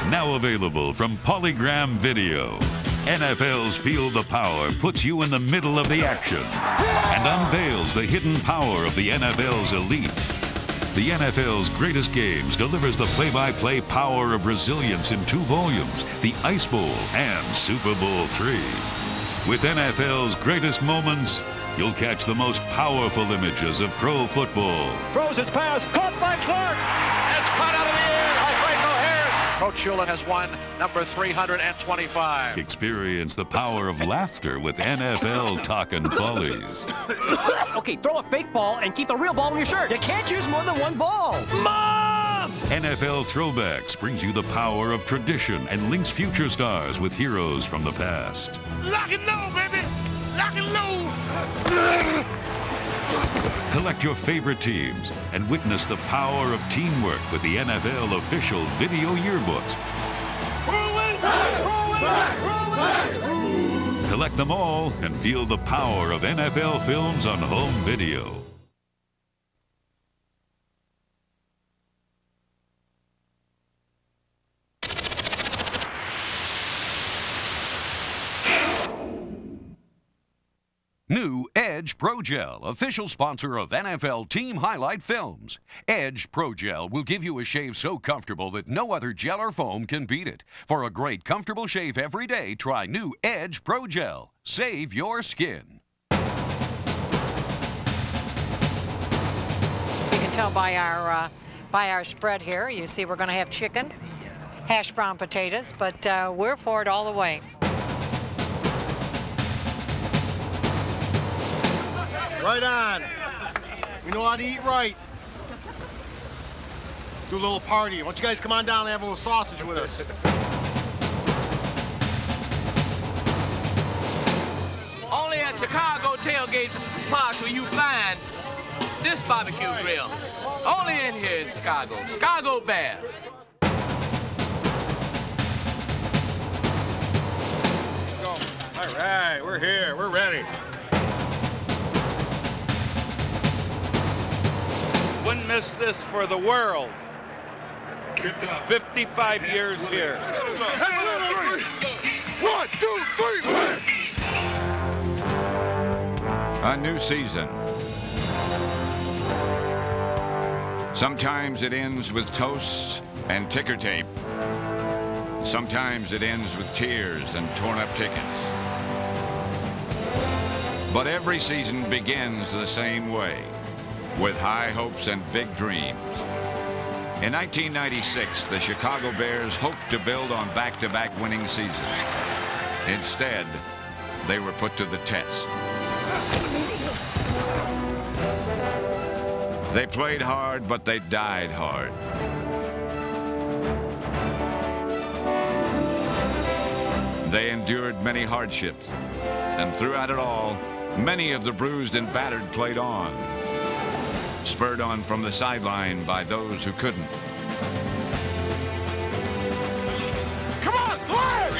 Now available from Polygram Video. NFL's Feel the Power puts you in the middle of the action and unveils the hidden power of the NFL's elite. The NFL's Greatest Games delivers the play-by-play power of resilience in 2 volumes, the Ice Bowl and Super Bowl III. With NFL's Greatest Moments, you'll catch the most powerful images of pro football. Throws his pass, caught by Clark. It's caught out of the air by Franco Harris. Coach Shula has won number 325. Experience the power of laughter with NFL Talkin' Follies. Okay, throw a fake ball and keep the real ball in your shirt. You can't use more than one ball. Mom! NFL Throwbacks brings you the power of tradition and links future stars with heroes from the past. Lock and load, baby! Lock and load! Collect your favorite teams and witness the power of teamwork with the NFL official video yearbooks. Collect them all and feel the power of NFL films on home video. New Edge Pro Gel, official sponsor of NFL Team Highlight Films. Edge Pro Gel will give you a shave so comfortable that no other gel or foam can beat it. For a great, comfortable shave every day, try new Edge Pro Gel. Save your skin. You can tell by our spread here. You see we're going to have chicken, hash brown potatoes, but we're for it all the way. Right on. We know how to eat right. Do a little party. Why don't you guys come on down and have a little sausage with us? Only at Chicago Tailgate Park will you find this barbecue grill. Only in here in Chicago. Chicago Bears. All right, we're here. We're ready. Wouldn't miss this for the world. 55 years here. 1, 2, 3. A new season. Sometimes it ends with toasts and ticker tape. Sometimes it ends with tears and torn up tickets. But every season begins the same way, with high hopes and big dreams. In 1996, the Chicago Bears hoped to build on back-to-back winning seasons. Instead, they were put to the test. They played hard, but they died hard. They endured many hardships, and throughout it all, many of the bruised and battered played on, spurred on from the sideline by those who couldn't. Come on, play!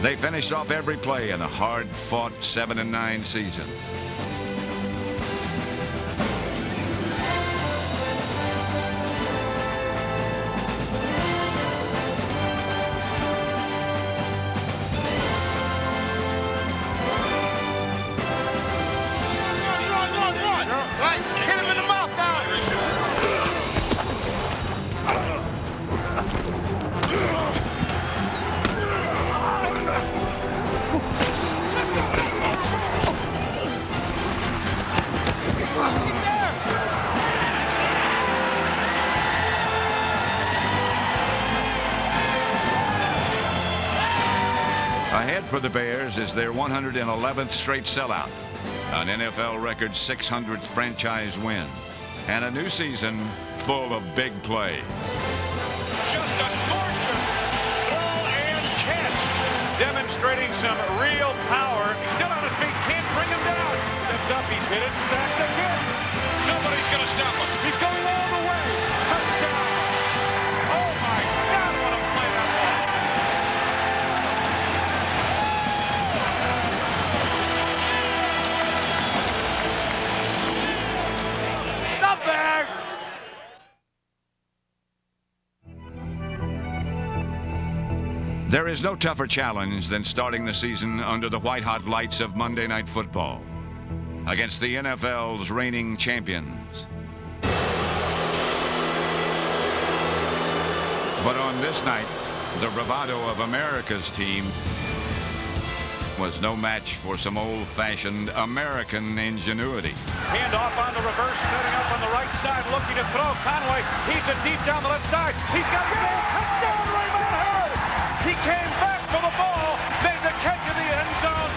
They finished off every play in a hard-fought 7-9 season. Ahead for the Bears is their 111th straight sellout, an NFL record 600th franchise win, and a new season full of big play. Just a gorgeous throw and catch, demonstrating some real power. He's still on his feet, can't bring him down. Steps up, he's hit it, sacked again. Nobody's going to stop him. He's going all the way. Touchdown. Oh my God, what a play that was. There is no tougher challenge than starting the season under the white-hot lights of Monday Night Football against the NFL's reigning champions. But on this night, the bravado of America's team was no match for some old-fashioned American ingenuity. Hand off on the reverse, setting up on the right side, looking to throw. Conway, he's it deep down the left side. He's got the ball. Touchdown, Raymond Hurd! He came back for the ball, made the catch in the end zone.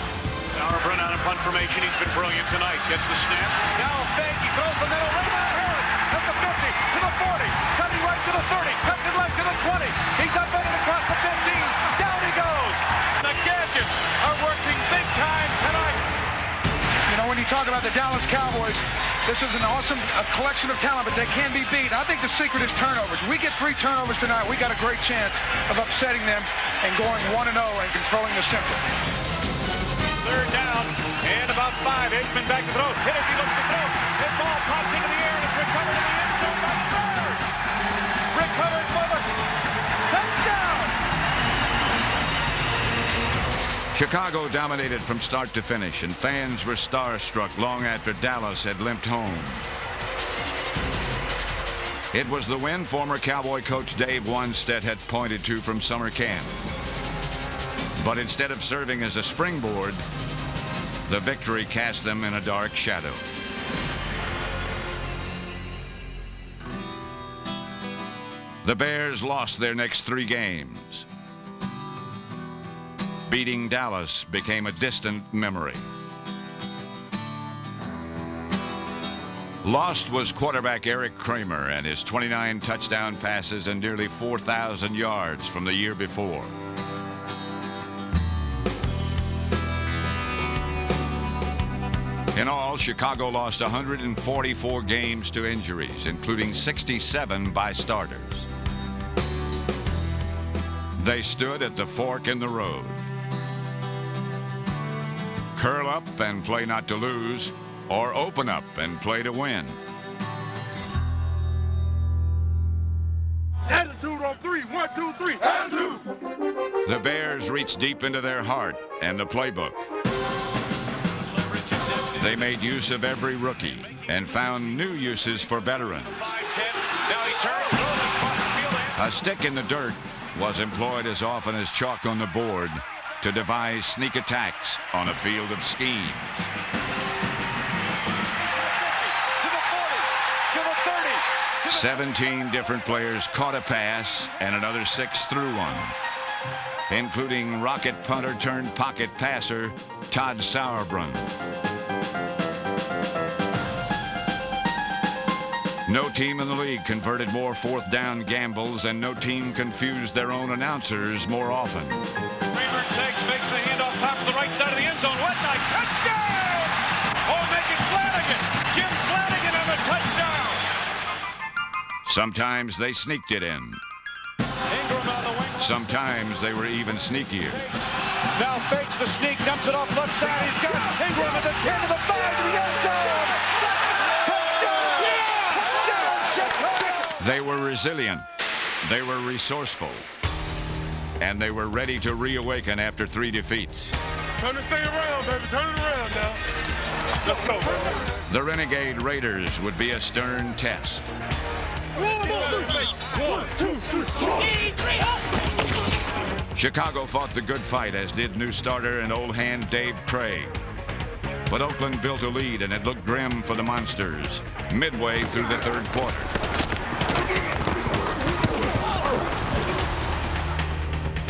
Sauerbrunn out of punt formation. He's been brilliant tonight. Gets the snap. Now fake. He throws the middle. Raymond Hurd at the 50, to the 40, cutting right to the 30, cutting left to the 20. He's up and across the 15. Down he goes. The Gadgets are working big time tonight. You know, when you talk about the Dallas Cowboys, this is an awesome collection of talent, but they can be beat. I think the secret is turnovers. We get 3 turnovers tonight, we got a great chance of upsetting them and going 1-0 and controlling the center. Third down and about 5. Aikman back to throw. Hit as he looks to throw. His ball pops into the air and it's recovered in the end zone by the Bears. Recovered for the touchdown. Chicago dominated from start to finish, and fans were starstruck long after Dallas had limped home. It was the win former Cowboy coach Dave Wanstead had pointed to from summer camp. But instead of serving as a springboard, the victory cast them in a dark shadow. The Bears lost their next 3 games. Beating Dallas became a distant memory. Lost was quarterback Eric Kramer and his 29 touchdown passes and nearly 4,000 yards from the year before. In all, Chicago lost 144 games to injuries, including 67 by starters. They stood at the fork in the road. Curl up and play not to lose, or open up and play to win. Attitude on 3. 1, 2, 3. Attitude. The Bears reached deep into their heart and the playbook. They made use of every rookie and found new uses for veterans. A stick in the dirt was employed as often as chalk on the board to devise sneak attacks on a field of schemes. To the 40, to the 30. 17 different players caught a pass and another 6 threw one, including rocket punter turned pocket passer Todd Sauerbrunn. No team in the league converted more 4th down gambles, and no team confused their own announcers more often. Kramer takes, makes the handoff, top to the right side of the end zone. What night? Touchdown! Oh, making Flanagan. Jim Flanagan on the touchdown. Sometimes they sneaked it in. Ingram on the wing. Sometimes they were even sneakier. Now fakes the sneak, dumps it off left side. He's got Ingram at the 10 to the 5 to the end zone. They were resilient, they were resourceful, and they were ready to reawaken after 3 defeats. Turn this thing around, baby. Turn it around now. Let's go, baby. The Renegade Raiders would be a stern test. 1, 2, 3. Chicago fought the good fight, as did new starter and old hand Dave Craig. But Oakland built a lead, and it looked grim for the Monsters midway through the 3rd quarter.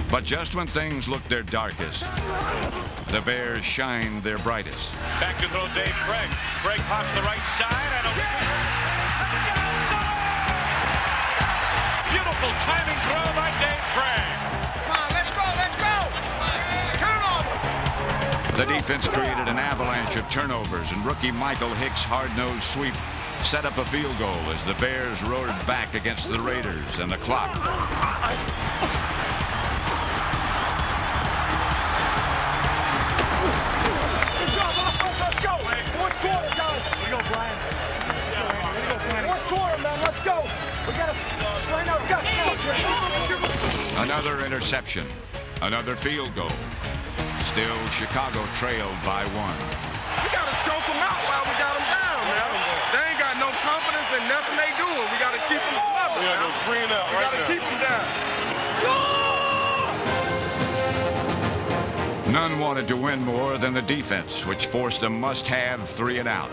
But just when things looked their darkest, the Bears shined their brightest. Back to throw Dave Craig. Craig pops the right side. And beautiful timing throw by Dave Craig. Come on, let's go, let's go! Turnover! The defense created an avalanche of turnovers, and rookie Michael Hicks' hard-nosed sweep set up a field goal as the Bears roared back against the Raiders and the clock. Let's go! 4th quarter, guys! Here we go, Brian. Fourth quarter, man, let's go! We gotta strain our guts now, Jim. Another interception, Another field goal. Still, Chicago trailed by 1. We got to choke them out while we got them down, man. They ain't got no confidence in nothing they doing. We got to keep them level, man. We got to go 3 and out. We got to keep them down. None wanted to win more than the defense, which forced a must-have 3 and out.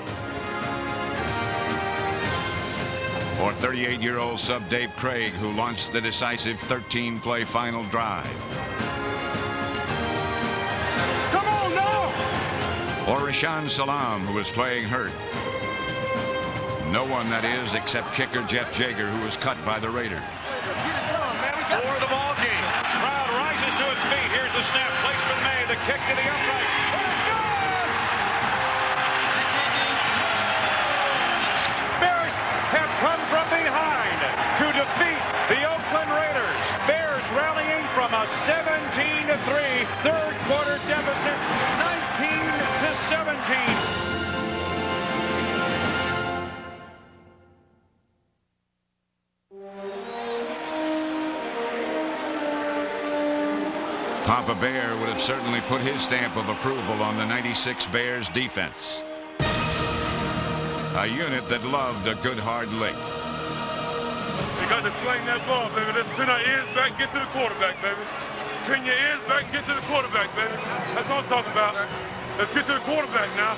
For 38-year-old sub Dave Craig, who launched the decisive 13-play final drive. Come on now! Or Rashaan Salam, who was playing hurt. No one, that is, except kicker Jeff Jager, who was cut by the Raiders. For the ball game. Crowd rises to its feet. Here's the snap. Placement made. The kick to the upright. And it's good! Bears have come from behind to defeat the Oakland Raiders. Bears rallying from a 17-3 third quarter deficit, 19-17. Papa Bear would have certainly put his stamp of approval on the 96 Bears defense. A unit that loved a good hard lick. You got to sling that ball, baby. Let's pin our ears back, get to the quarterback, baby. Pin your ears back, get to the quarterback, baby. That's what I'm talking about. Let's get to the quarterback now.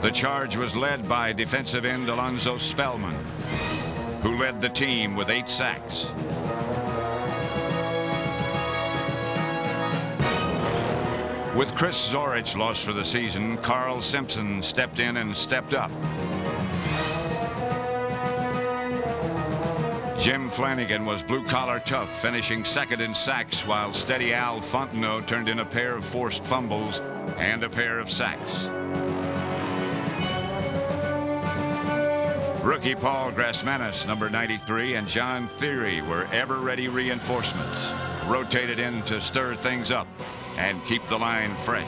The charge was led by defensive end Alonzo Spellman, who led the team with 8 sacks. With Chris Zorich lost for the season, Carl Simpson stepped in and stepped up. Jim Flanagan was blue-collar tough, finishing second in sacks, while Steady Al Fontenot turned in a pair of forced fumbles and a pair of sacks. Rookie Paul Grasmanis, number 93, and John Theory were ever-ready reinforcements, rotated in to stir things up and keep the line fresh.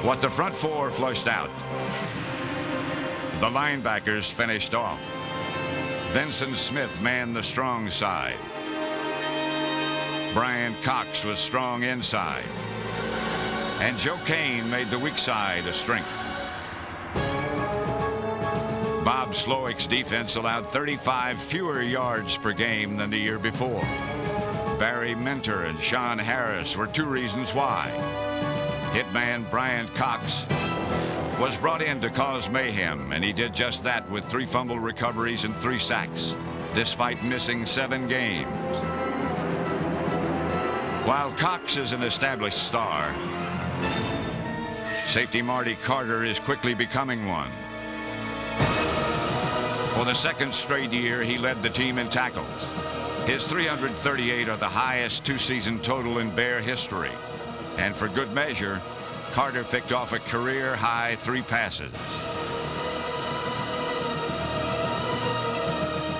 What the front four flushed out, the linebackers finished off. Vincent Smith manned the strong side. Brian Cox was strong inside. And Joe Kane made the weak side a strength. Bob Slowick's defense allowed 35 fewer yards per game than the year before. Barry Minter and Sean Harris were 2 reasons why. Hitman Brian Cox was brought in to cause mayhem, and he did just that with 3 fumble recoveries and 3 sacks, despite missing 7 games. While Cox is an established star, safety Marty Carter is quickly becoming one. For the 2nd straight year, he led the team in tackles. His 338 are the highest 2-season total in Bear history. And for good measure, Carter picked off a career-high 3 passes.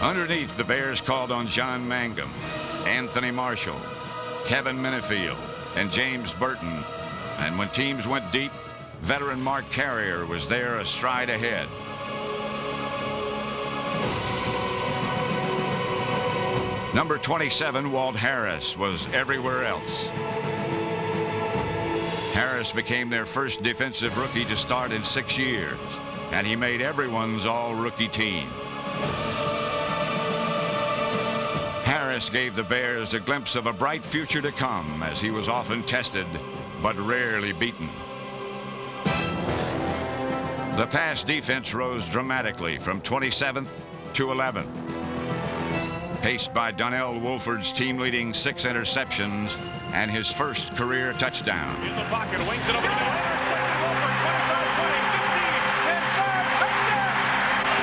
Underneath, the Bears called on John Mangum, Anthony Marshall, Kevin Minifield, and James Burton. And when teams went deep, veteran Mark Carrier was there a stride ahead. Number 27, Walt Harris, was everywhere else. Harris became their first defensive rookie to start in 6 years, and he made everyone's all-rookie team. Harris gave the Bears a glimpse of a bright future to come, as he was often tested, but rarely beaten. The pass defense rose dramatically from 27th to 11th. Paced by Donnell Wolford's team-leading 6 interceptions and his first career touchdown. In the pocket, wings it over the middle. Wolford, 25, 20, 15, and 5, touchdown!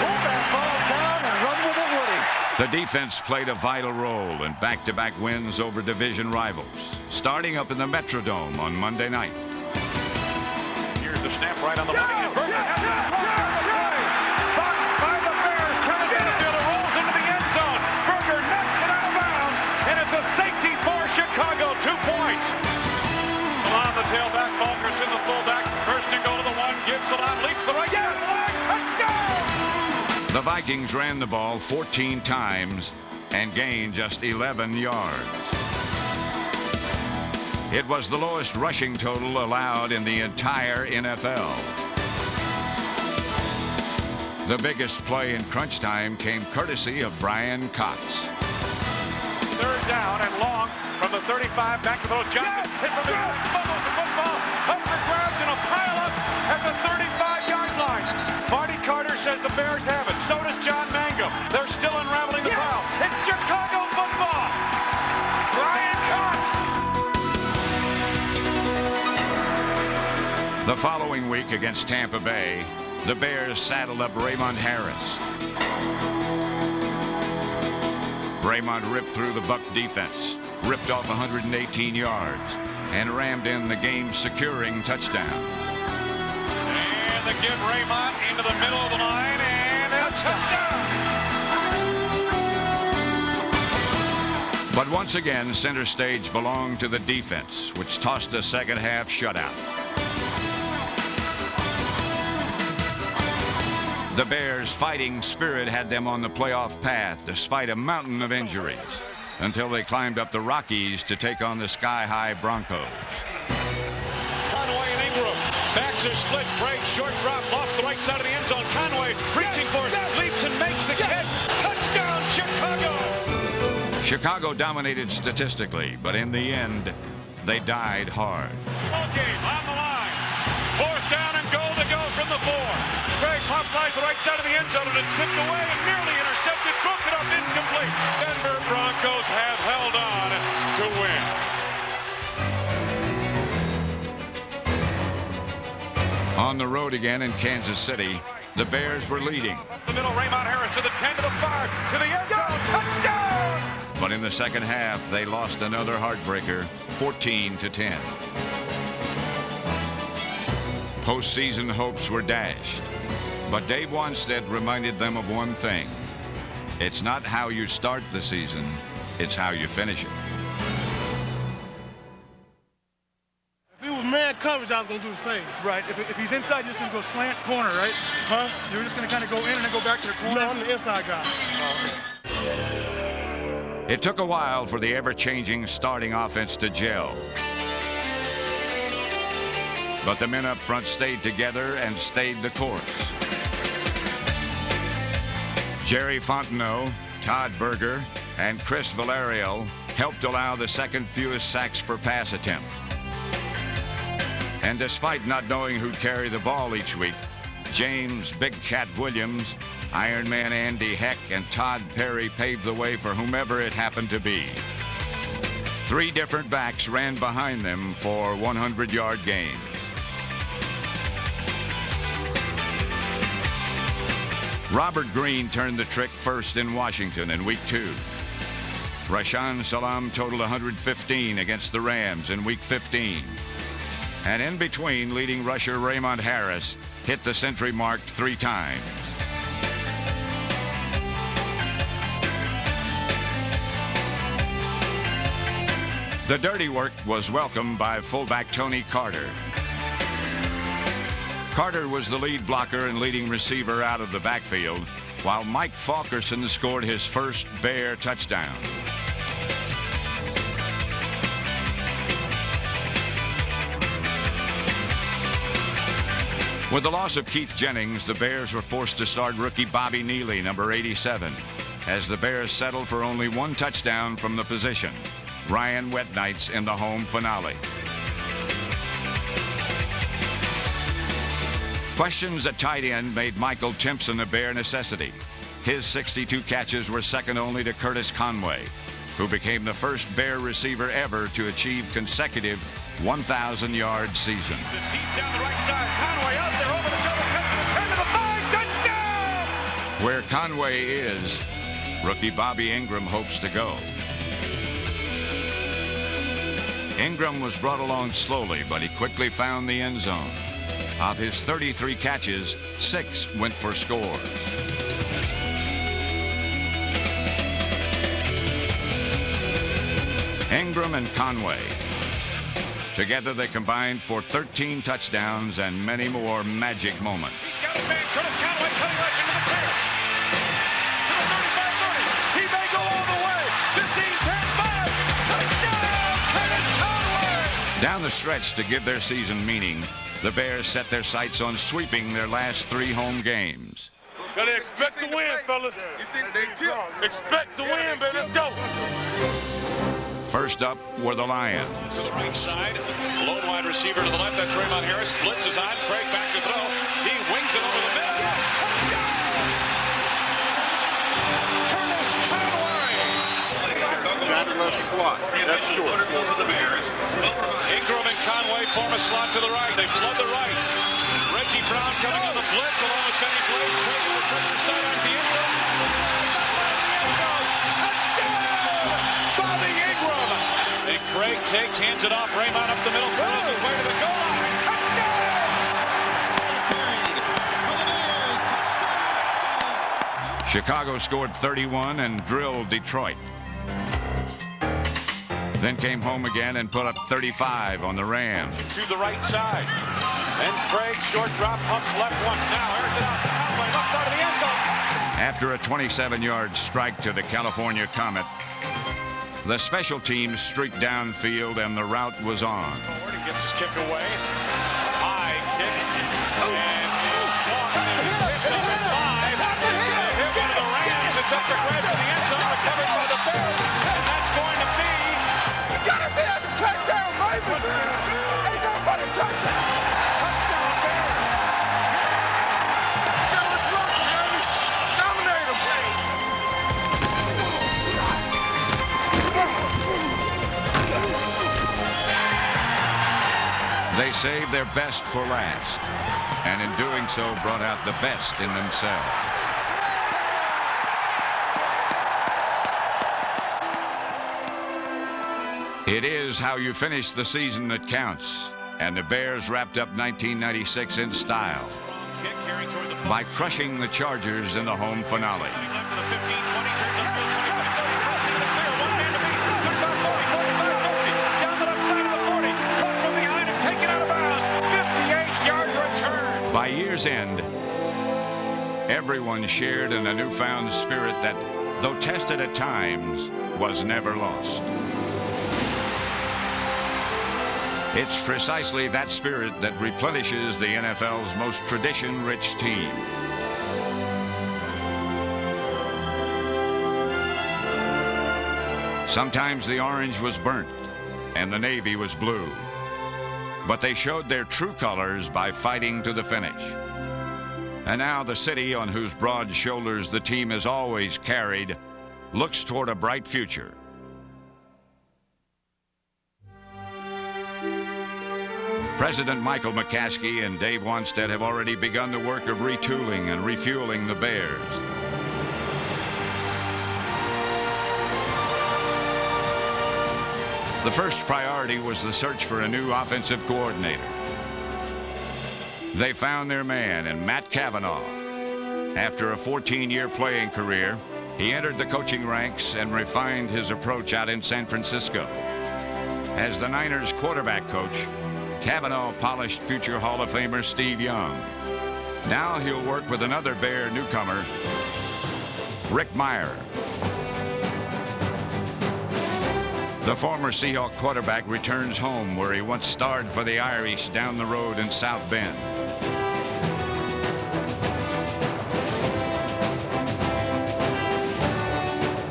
Pull that ball down and run with it, Woody. The defense played a vital role in back-to-back wins over division rivals, starting up in the Metrodome on Monday night. Here's the snap right on the money. And Burton has it. Blocked by the Bears. Coming down the field. It rolls into the end zone. Berger knocks it out of bounds. And it's a safety for Chicago. 2 points. Salon the tailback. Fulkerson the fullback. First and goal to the 1. Gives Salon. Leaps the right. Yes! Touchdown! Vikings ran the ball 14 times and gained just 11 yards. It was the lowest rushing total allowed in the entire NFL. The biggest play in crunch time came courtesy of Brian Cox. Third down and long from the 35 back to the Johnson. Hit from the fumble the football. Up for grabs and a pile up at the 35-yard line. Marty Carter says the Bears have it. So does John Mangum. They're still unraveling the pile. It's Chicago football. Brian Cox. The following week against Tampa Bay, the Bears saddled up Raymond Harris. Raymond ripped through the Buck defense, ripped off 118 yards, and rammed in the game-securing touchdown. And they give Raymond into the middle of the line, and a touchdown! But once again, center stage belonged to the defense, which tossed a second-half shutout. The Bears' fighting spirit had them on the playoff path despite a mountain of injuries until they climbed up the Rockies to take on the sky-high Broncos. Conway and Ingram. Backs are split. Bray, short drop off the right side of the end zone. Conway reaching for it. Leaps and makes the catch. Touchdown, Chicago! Chicago dominated statistically, but in the end, they died hard. Ball game on the line. Fourth down and goal to go from the 4. Craig popped right to the right side of the end zone and it's tipped away and nearly intercepted. Broke it up incomplete. Denver Broncos have held on to win. On the road again in Kansas City, the Bears were leading. The middle, Raymond Harris to the 10 to the 5 to the end zone. Touchdown! But in the second half, they lost another heartbreaker, 14-10. Postseason hopes were dashed. But Dave Wanstead reminded them of one thing. It's not how you start the season, it's how you finish it. If it was man coverage, I was going to do the fade. Right. If he's inside, you're just going to go slant corner, right? Huh? You're just going to kind of go in and then go back to the corner? No, I'm the inside guy. It took a while for the ever-changing starting offense to gel. But the men up front stayed together and stayed the course. Jerry Fontenot, Todd Berger, and Chris Valerio helped allow the second fewest sacks per pass attempt. And despite not knowing who'd carry the ball each week, James Big Cat Williams, Iron Man Andy Heck, and Todd Perry paved the way for whomever it happened to be. 3 different backs ran behind them for 100-yard gains. Robert Green turned the trick first in Washington in Week 2. Rashaan Salam totaled 115 against the Rams in Week 15. And in between, leading rusher Raymond Harris hit the century mark 3 times. The dirty work was welcomed by fullback Tony Carter. Carter was the lead blocker and leading receiver out of the backfield, while Mike Falkerson scored his first Bear touchdown. With the loss of Keith Jennings, the Bears were forced to start rookie Bobby Neely, number 87, as the Bears settled for only 1 touchdown from the position. Ryan Wetnights in the home finale. Questions at tight end made Michael Timpson a Bear necessity. His 62 catches were second only to Curtis Conway, who became the first Bear receiver ever to achieve consecutive 1,000-yard season. Deep down the right side, Conway out there over the double cut, 10 to the 5, touchdown! Where Conway is, rookie Bobby Ingram hopes to go. Ingram was brought along slowly, but he quickly found the end zone. Of his 33 catches, 6 went for scores. Ingram and Conway. Together they combined for 13 touchdowns and many more magic moments. He's got a man, Curtis Conway cutting right into the clear. Down the stretch to give their season meaning, the Bears set their sights on sweeping their last 3 home games. Gotta expect to win, fellas. Expect to win, baby. Let's go. First up were the Lions. To the right side, lone wide receiver to the left. That's Raymond Harris. Blitz is on. Craig back to throw. He wings it over the middle. Curtis Conway. Johnny loves slot. That's short. Ingram and Conway form a slot to the right. They flood the right. Reggie Brown coming on the blitz along with Benny Blaze. Craig on the right side on Diehard. Craig takes, hands it off. Raymond up the middle, throws his way to the goal line. Touchdown! Chicago scored 31 and drilled Detroit. Then came home again and put up 35 on the Rams. To the right side. And Craig, short drop, pumps left one. Now airs it out to Conway, left side of the end zone. After a 27-yard strike to the California Comet, the special teams streaked downfield and the route was on. Forward, he gets his kick away. High kick. And is blocked. And he's picked up at 5. A hit one of the Rams. It's up to Craig to the end zone. Recovered by the Bears. And that's going to be... You gotta see that's a touchdown, baby! Ain't nobody touchdown! Touchdown, Bears! Yeah, let's run, baby! Dominate them, please! They saved their best for last, and in doing so brought out the best in themselves. It is how you finish the season that counts, and the Bears wrapped up 1996 in style by crushing the Chargers in the home finale. By year's end, everyone shared in a newfound spirit that, though tested at times, was never lost. It's precisely that spirit that replenishes the NFL's most tradition-rich team. Sometimes the orange was burnt and the navy was blue. But they showed their true colors by fighting to the finish. And now the city on whose broad shoulders the team has always carried looks toward a bright future. President Michael McCaskey and Dave Wanstead have already begun the work of retooling and refueling the Bears. The first priority was the search for a new offensive coordinator. They found their man in Matt Cavanaugh. After a 14-year playing career, he entered the coaching ranks and refined his approach out in San Francisco. As the Niners quarterback coach, Cavanaugh polished future Hall of Famer Steve Young. Now he'll work with another Bear newcomer, Rick Meyer. The former Seahawk quarterback returns home where he once starred for the Irish down the road in South Bend.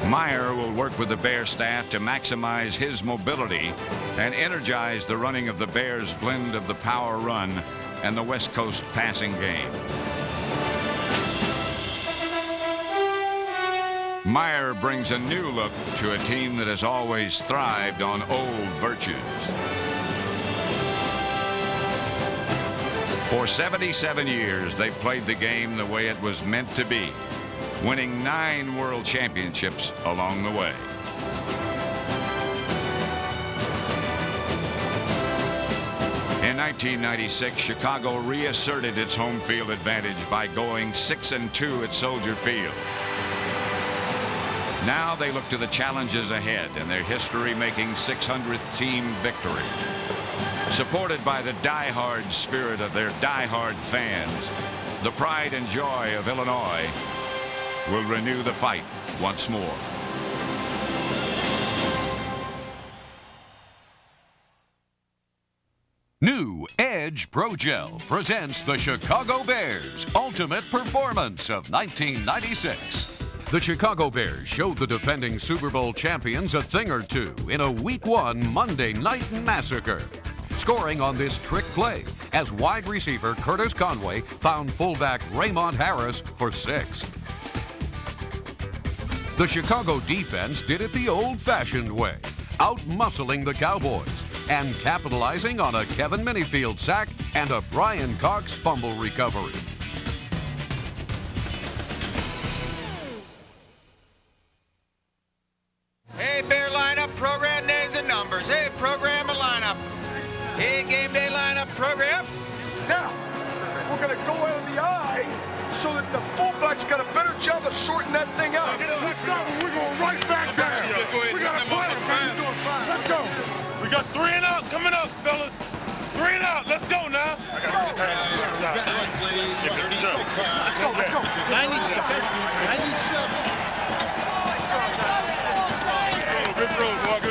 Meyer will work with the Bear staff to maximize his mobility and energize the running of the Bears' blend of the power run and the West Coast passing game. Meyer brings a new look to a team that has always thrived on old virtues. For 77 years, they've played the game the way it was meant to be, winning 9 world championships along the way. In 1996, Chicago reasserted its home field advantage by going 6-2 at Soldier Field. Now they look to the challenges ahead in their history-making 600th team victory. Supported by the diehard spirit of their diehard fans, the pride and joy of Illinois will renew the fight once more. New Edge Pro Gel presents the Chicago Bears' ultimate performance of 1996. The Chicago Bears showed the defending Super Bowl champions a thing or two in a Week 1 Monday Night Massacre, scoring on this trick play as wide receiver Curtis Conway found fullback Raymond Harris for 6. The Chicago defense did it the old-fashioned way, out-muscling the Cowboys and capitalizing on a Kevin Minifield sack and a Brian Cox fumble recovery. Hey, Bear lineup, program names and numbers. Hey, program a lineup. Hey, game day lineup, program. Now, we're going to go out of the eye so that the fullback's got a better job of sorting that thing out. Let's go. We're going right back there. We got to play it, man. Let's go. We got 3 and out coming up, fellas. 3 and out. Let's go now. Let's go. 97. 97. Good throws, Walker.